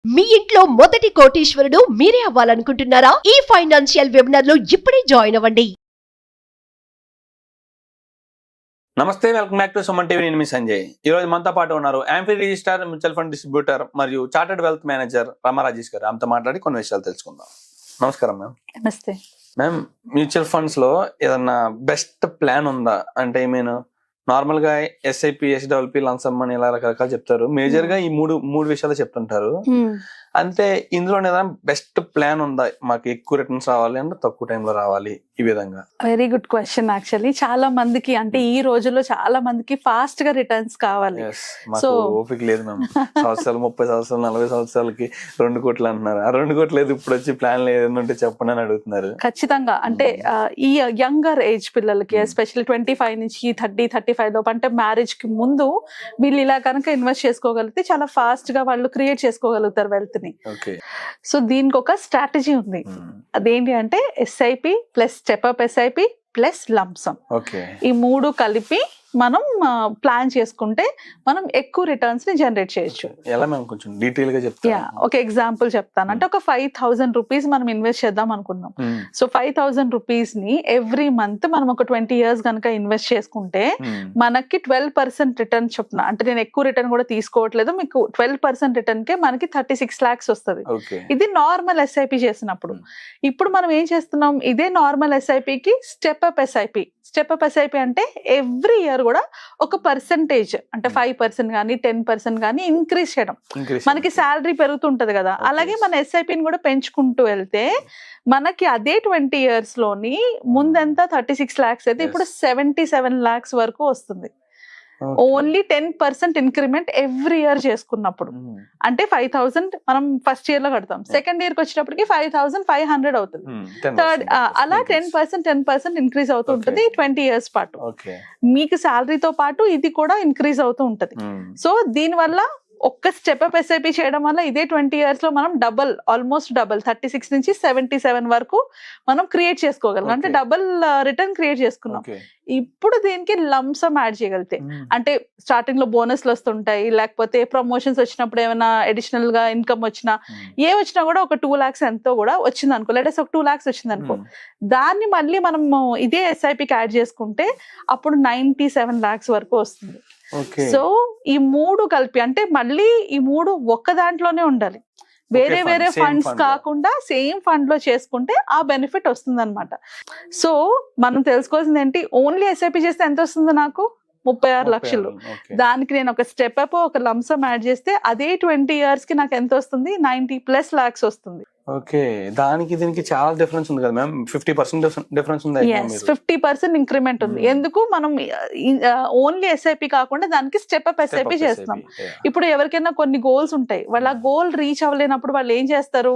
మీ ఇంట్లో మొదటి కోటీశ్వరుడు మీరే అవ్వాలనుకుంటున్నారా? ఈ ఫైనాన్షియల్ వెబినార్ లో ఇప్పుడే జాయిన్ అవ్వండి. నమస్తే, welcome back to Suman TV. నేను మీ సంజయ్. ఈ రోజు మనతో పాటు ఉన్నారు amphi registrar, mutual fund distributor మరియు చార్టర్డ్ వెల్త్ మేనేజర్ రామారాజేష్ గారు. ఆమెతో మాట్లాడి కొన్ని విషయాలు తెలుసుకుందాం. నమస్కారం మ్యామ్. నమస్తే మ్యామ్, మ్యూచువల్ ఫండ్స్ లో ఏదన్నా బెస్ట్ ప్లాన్ ఉందా? అంటే నేను నార్మల్ గా ఎస్ఐపి, ఎస్డబ్ల్యూపి, లంసమ్ అని ఇలా రకరకాలు చెప్తారు. మేజర్ గా ఈ మూడు విషయాలు చెప్తుంటారు. అంటే ఇందులో ఏదైనా బెస్ట్ ప్లాన్ ఉందా? మాకు ఎక్కువ రిటర్న్స్ రావాలి అంటే తక్కువ టైంలో రావాలి, ఈ విధంగా. Very good question. యాక్చువల్లీ చాలా మందికి, అంటే ఈ రోజుల్లో చాలా మందికి ఫాస్ట్ గా రిటర్న్స్ కావాలి. మాకు ఓపిక లేదు మ్యామ్. సంవత్సరాలు 30 సంవత్సరాలు 40 సంవత్సరాలకి 2 కోట్లు అంటున్నారు. ఆ 2 కోట్లు లేదు, ఇప్పుడు వచ్చి ప్లాన్ లేదంటే చెప్పండి అని అడుగుతున్నారు. ఖచ్చితంగా. అంటే ఈ యంగర్ ఏజ్ పిల్లలకి, ఎస్పెషల్లీ 25 నుంచి 30-35 లోపు, అంటే మ్యారేజ్ కి ముందు వీళ్ళు ఇలా కనుక ఇన్వెస్ట్ చేసుకోగలిగితే చాలా ఫాస్ట్ గా వాళ్ళు క్రియేట్ చేసుకోగలుగుతారు వెల్త్ ని. సో దీనికి ఒక స్ట్రాటజీ ఉంది. అదేంటి అంటే SIP plus step up SIP plus lump sum. ఈ 3 కలిపి మనం ప్లాన్ చేసుకుంటే మనం ఎక్కువ రిటర్న్స్ ని జనరేట్ చేయొచ్చు. ఎలా మ్యామ్, కొంచెం డీటెయిల్ గా చెప్తారా? ఒక ఎగ్జాంపుల్ చెప్తాను. అంటే ఒక 5,000 రూపీస్ మనం ఇన్వెస్ట్ చేద్దాం అనుకున్నాం. సో 5,000 రూపీస్ ని ఎవ్రీ మంత్ మనం ఒక 20 years కనుక ఇన్వెస్ట్ చేసుకుంటే మనకి 12% రిటర్న్ చొప్పున, అంటే నేను ఎక్కువ రిటర్న్ కూడా తీసుకోవట్లేదు, మీకు 12% రిటర్న్ కే మనకి 36 lakhs వస్తుంది. ఇది నార్మల్ ఎస్ఐపి చేసినప్పుడు. ఇప్పుడు మనం ఏం చేస్తున్నాం, ఇదే నార్మల్ ఎస్ఐపికి స్టెప్అప్ ఎస్ఐపి. స్టెప్అప్ ఎస్ఐపి అంటే ఎవ్రీ ఇయర్ కూడా ఒక పర్సెంటేజ్, అంటే 5% కానీ 10% కానీ ఇంక్రీజ్ చేయడం. మనకి శాలరీ పెరుగుతుంటది కదా, అలాగే మన ఎస్ఐపిని కూడా పెంచుకుంటూ వెళ్తే మనకి అదే 20 years లోని ముందంతా 36 lakhs అయితే ఇప్పుడు 77 lakhs వరకు వస్తుంది. ఓన్లీ 10% ఇంక్రిమెంట్ ఎవ్రీ ఇయర్ చేసుకున్నప్పుడు. అంటే 5,000 మనం ఫస్ట్ ఇయర్ లో కడతాం, సెకండ్ ఇయర్ కి వచ్చేటప్పటికి 5,500 అవుతుంది. థర్డ్ అలా 10% ఇంక్రీజ్ అవుతూ ఉంటుంది 20 years పాటు. మీకు శాలరీతో పాటు ఇది కూడా ఇంక్రీజ్ అవుతూ ఉంటది. సో దీని వల్ల ఒక్క స్టెప్అప్ ఎస్ఐపి చేయడం వల్ల ఇదే 20 years లో మనం ఆల్మోస్ట్ డబల్ 36 నుంచి 77 వరకు మనం క్రియేట్ చేసుకోగలం. అంటే డబల్ రిటర్న్ క్రియేట్ చేసుకున్నాం. ఇప్పుడు దీనికి లంసమ్ యాడ్ చేయగలిగితే, అంటే స్టార్టింగ్ లో బోనస్లు వస్తుంటాయి, లేకపోతే ప్రమోషన్స్ వచ్చినప్పుడు ఏమైనా అడిషనల్ గా ఇన్కమ్ వచ్చినా, ఏ వచ్చినా కూడా ఒక 2 lakhs ఎంతో కూడా వచ్చింది అనుకో, లేటెస్ట్ ఒక 2 lakhs వచ్చింది అనుకో, దాన్ని మళ్ళీ మనం ఇదే ఎస్ఐపికి యాడ్ చేసుకుంటే అప్పుడు 97 lakhs వరకు వస్తుంది. సో ఈ 3 కలిపి, అంటే మళ్ళీ ఈ 3 ఒక్క దాంట్లోనే ఉండాలి, వేరే వేరే ఫండ్స్ కాకుండా సేమ్ ఫండ్ లో చేసుకుంటే ఆ బెనిఫిట్ వస్తుంది అనమాట. సో మనం తెలుసుకోవాల్సింది ఏంటి, ఓన్లీ ఎస్ఐపి చేస్తే ఎంత వస్తుందో నాకు 36 లక్షలు. దానికి నేను ఒక స్టెప్అప్ ఒక లంసమ్ యాడ్ చేస్తే అదే 20 years కి నాకు ఎంత వస్తుంది, 90+ lakhs వస్తుంది. ఓకే, దానికి దీనికి చాలా డిఫరెన్స్ ఉంది కదా మ్యామ్. 50% డిఫరెన్స్ ఉంది. 50% ఇంక్రిమెంట్ ఉంది. ఎందుకు మనం ఓన్లీ ఎస్ఐపి కాకుండా దానికి స్టెప్అప్ ఎస్ఐపి చేస్తున్నాం. ఇప్పుడు ఎవరికైనా కొన్ని గోల్స్ ఉంటాయి, వాళ్ళ గోల్ రీచ్ అవ్వలేనప్పుడు వాళ్ళు ఏం చేస్తారు,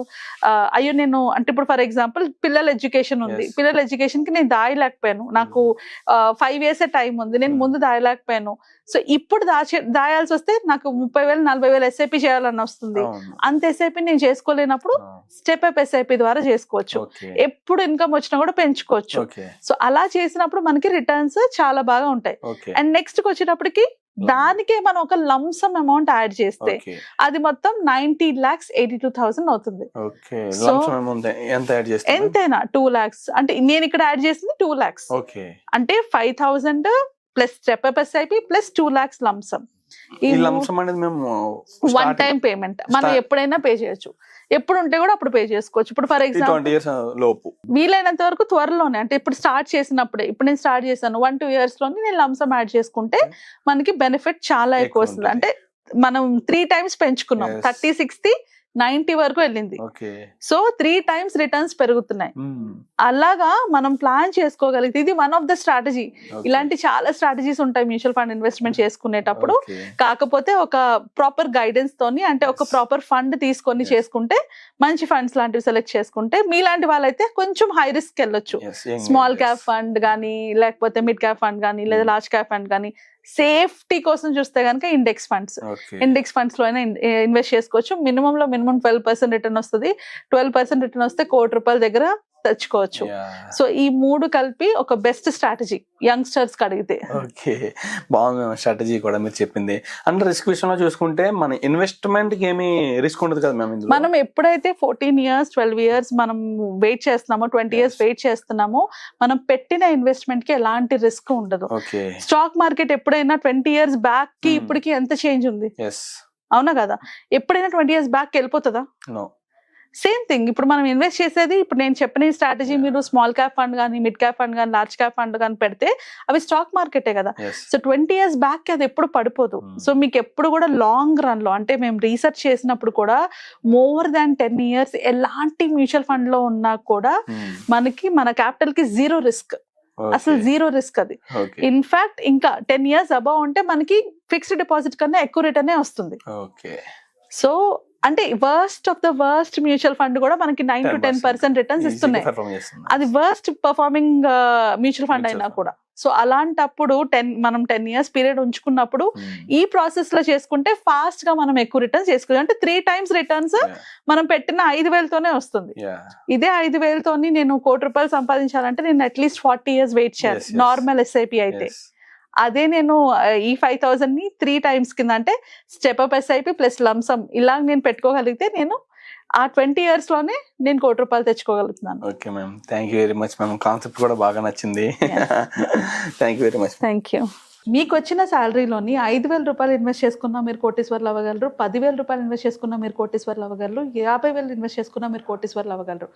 అయ్యో నేను, అంటే ఇప్పుడు ఫర్ ఎగ్జాంపుల్ పిల్లల ఎడ్యుకేషన్ ఉంది, పిల్లల ఎడ్యుకేషన్ కి నేను దాయలేకపోయాను, నాకు 5 years టైం ఉంది, నేను ముందు దాయలేకపోయాను. సో ఇప్పుడు దాయాల్సి వస్తే నాకు 30,000 40,000 ఎస్ఐపి చేయాలని వస్తుంది. అంత ఎస్ఐపి నేను చేసుకోలేనప్పుడు స్టెప్అప్ ఎస్ఐపి ద్వారా చేసుకోవచ్చు. ఎప్పుడు ఇన్కమ్ వచ్చినా కూడా పెంచుకోవచ్చు. సో అలా చేసినప్పుడు మనకి రిటర్న్స్ చాలా బాగా ఉంటాయి. అండ్ నెక్స్ట్ కి వచ్చేటప్పటికి దానికే మనం ఒక లంసమ్ అమౌంట్ యాడ్ చేస్తే అది మొత్తం 90,82,000 అవుతుంది. ఎంతైనా 2 lakhs, అంటే నేను ఇక్కడ యాడ్ చేసింది 2 lakhs. అంటే 5,000 plus step up SIP plus 2 lakhs lump sum. One time payment, మనం ఎప్పుడైనా పే చేయొచ్చు, ఎప్పుడు ఉంటే కూడా అప్పుడు పే చేసుకోవచ్చు. ఇప్పుడు ఫర్ ఎగ్జాంపుల్ వీలైనంత వరకు త్వరలోనే, అంటే ఇప్పుడు స్టార్ట్ చేసినప్పుడే, ఇప్పుడు నేను స్టార్ట్ చేశాను 1-2 years లోని నేను లంసమ్ యాడ్ చేసుకుంటే మనకి బెనిఫిట్ చాలా ఎక్కువ వస్తుంది. అంటే మనం 3 times పెంచుకున్నాం, 36 90 వరకు వెళ్ళింది. సో 3 times రిటర్న్స్ పెరుగుతున్నాయి. అలాగా మనం ప్లాన్ చేసుకోగలిగితే ఇది వన్ ఆఫ్ ద స్ట్రాటజీ. ఇలాంటి చాలా స్ట్రాటజీస్ ఉంటాయి మ్యూచువల్ ఫండ్ ఇన్వెస్ట్మెంట్ చేసుకునేటప్పుడు. కాకపోతే ఒక ప్రాపర్ గైడెన్స్ తోని, అంటే ఒక ప్రాపర్ ఫండ్ తీసుకొని చేసుకుంటే, మంచి ఫండ్స్ లాంటివి సెలెక్ట్ చేసుకుంటే, మీలాంటి వాళ్ళైతే కొంచెం హై రిస్క్ వెళ్ళొచ్చు. స్మాల్ క్యాప్ ఫండ్ కానీ, లేకపోతే మిడ్ క్యాప్ ఫండ్ కానీ, లేదా లార్జ్ క్యాప్ ఫండ్ కానీ, సేఫ్టీ కోసం చూస్తే కనుక ఇండెక్స్ ఫండ్స్ లో అయినా ఇన్వెస్ట్ చేసుకోవచ్చు. మినిమం 12% రిటర్న్ వస్తుంది. 12% రిటర్న్ వస్తే ₹1,00,00,000 దగ్గర తెచ్చుకోవచ్చు. సో ఈ 3 కలిపి ఒక బెస్ట్ స్ట్రాటజీ యంగ్స్టర్స్ కి అడిగితే. ఓకే, బాగుంది స్ట్రాటజీ కూడా మీరు చెప్పింది. అంటే రిస్క్ విషయంలో చూసుకుంటే మన ఇన్వెస్ట్మెంట్ కి ఏమి రిస్క్ ఉండదు కదా మ్యామ్ ఇందులో. మనం ఎప్పుడైతే 14 years 12 years మనం వెయిట్ చేస్తున్నామో 20 years వెయిట్ చేస్తున్నామో మనం పెట్టిన ఇన్వెస్ట్మెంట్ కి ఎలాంటి రిస్క్ ఉండదు. ఓకే, స్టాక్ మార్కెట్ ఎప్పుడైనా 20 years బ్యాక్ కి ఇప్పటికి ఎంత చేంజ్ ఉంది, అవునా కదా? ఎప్పుడైనా 20 years బ్యాక్ వెళ్ళిపోతుందా? నో. సేమ్ థింగ్ ఇప్పుడు మనం ఇన్వెస్ట్ చేసేది, ఇప్పుడు నేను చెప్పిన స్ట్రాటజీ మీరు స్మాల్ క్యాప్ ఫండ్ కానీ మిడ్ క్యాప్ ఫండ్ కానీ లార్జ్ క్యాప్ ఫండ్ కానీ పెడితే అవి స్టాక్ మార్కెటే కదా. సో 20 years బ్యాక్ అది ఎప్పుడు పడిపోదు. సో మీకు ఎప్పుడు కూడా లాంగ్ రన్ లో, అంటే మేము రీసెర్చ్ చేసినప్పుడు కూడా more than 10 years ఎలాంటి మ్యూచువల్ ఫండ్ లో ఉన్నా కూడా మనకి మన క్యాపిటల్ కి జీరో రిస్క్, అసలు జీరో రిస్క్ అది. ఇన్ఫాక్ట్ ఇంకా 10 years అబౌవ్ ఉంటే మనకి ఫిక్స్డ్ డిపాజిట్ కన్నా ఎక్కువ రిటర్న్ వస్తుంది. సో అంటే worst of the worst mutual fund కూడా మనకి 9 to 10% రిటర్న్స్ ఇస్తున్నాయి. అది వర్స్ట్ పర్ఫార్మింగ్ మ్యూచువల్ ఫండ్ అయినా కూడా. సో అలాంటప్పుడు మనం 10 years పీరియడ్ ఉంచుకున్నప్పుడు ఈ ప్రాసెస్ లో చేసుకుంటే ఫాస్ట్ గా మనం ఎక్కువ రిటర్న్స్ చేసుకోవాలి. అంటే 3 times రిటర్న్స్ మనం పెట్టిన 5,000తోనే వస్తుంది. ఇదే 5,000తోని నేను ₹1,00,00,000 సంపాదించాలంటే నేను అట్లీస్ట్ 40 years వెయిట్ చేయాలి నార్మల్ SIP అయితే. అదే నేను ఈ 5,000 ని 3 times కింద, అంటే step up SIP plus lump sum ఇలా నేను పెట్టుకోగలిగితే నేను ఆ 20 years లోనే నేను ₹1,00,00,000 తెచ్చుకోగలుగుతున్నాను. Okay ma'am, thank you very much ma'am. Concept కూడా బాగా నచ్చింది. Thank you very much. Thank you. మీకు వచ్చిన శాలరీలోని ₹5,000 ఇన్వెస్ట్ చేసుకున్నా మీరు కోటీశ్వర్లు అవ్వగలరు, ₹10,000 ఇన్వెస్ట్ చేసుకున్నా మీరు కోటీశ్వర్లు అవ్వగలరు, ₹50,000 ఇన్వెస్ట్ చేసుకున్నా మీరు కోటీశ్వర్లు అవ్వగలరు.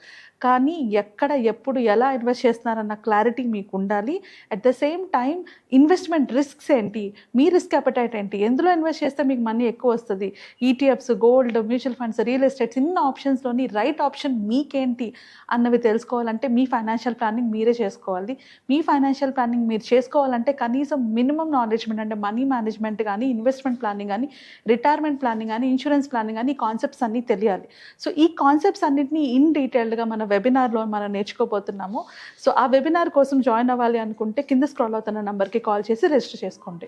కానీ ఎక్కడ ఎప్పుడు ఎలా ఇన్వెస్ట్ చేస్తున్నారన్న క్లారిటీ మీకు ఉండాలి. At the same time investment risks ఏంటి, మీ రిస్క్ అపెటైట్ ఏంటి, ఎందులో ఇన్వెస్ట్ చేస్తే మీకు మనీ ఎక్కువ వస్తుంది, ETFs, gold, mutual funds, real estates, ఇన్ని ఆప్షన్స్లోని రైట్ ఆప్షన్ మీకేంటి అన్నవి తెలుసుకోవాలంటే మీ ఫైనాన్షియల్ ప్లానింగ్ మీరే చేసుకోవాలి. మీ ఫైనాన్షియల్ ప్లానింగ్ మీరు చేసుకోవాలంటే కనీసం మినిమం నాలెడ్జ్ అంటే మనీ మేనేజ్మెంట్ కానీ, ఇన్వెస్ట్మెంట్ ప్లానింగ్ కానీ, రిటైర్మెంట్ ప్లానింగ్ కానీ, ఇన్సూరెన్స్ ప్లానింగ్ కానీ, ఈ కాన్సెప్ట్స్ అన్ని తెలియాలి. సో ఈ కాన్సెప్ట్స్ అన్నింటినీ ఇన్ డీటెయిల్డ్గా మన వెబినార్లో మనం నేర్చుకోబోతున్నాము. సో ఆ వెబినార్ కోసం జాయిన్ అవ్వాలి అనుకుంటే కింద స్క్రాల్ అవుతున్న నంబర్కి కాల్ చేసి రిజిస్టర్ చేసుకోండి.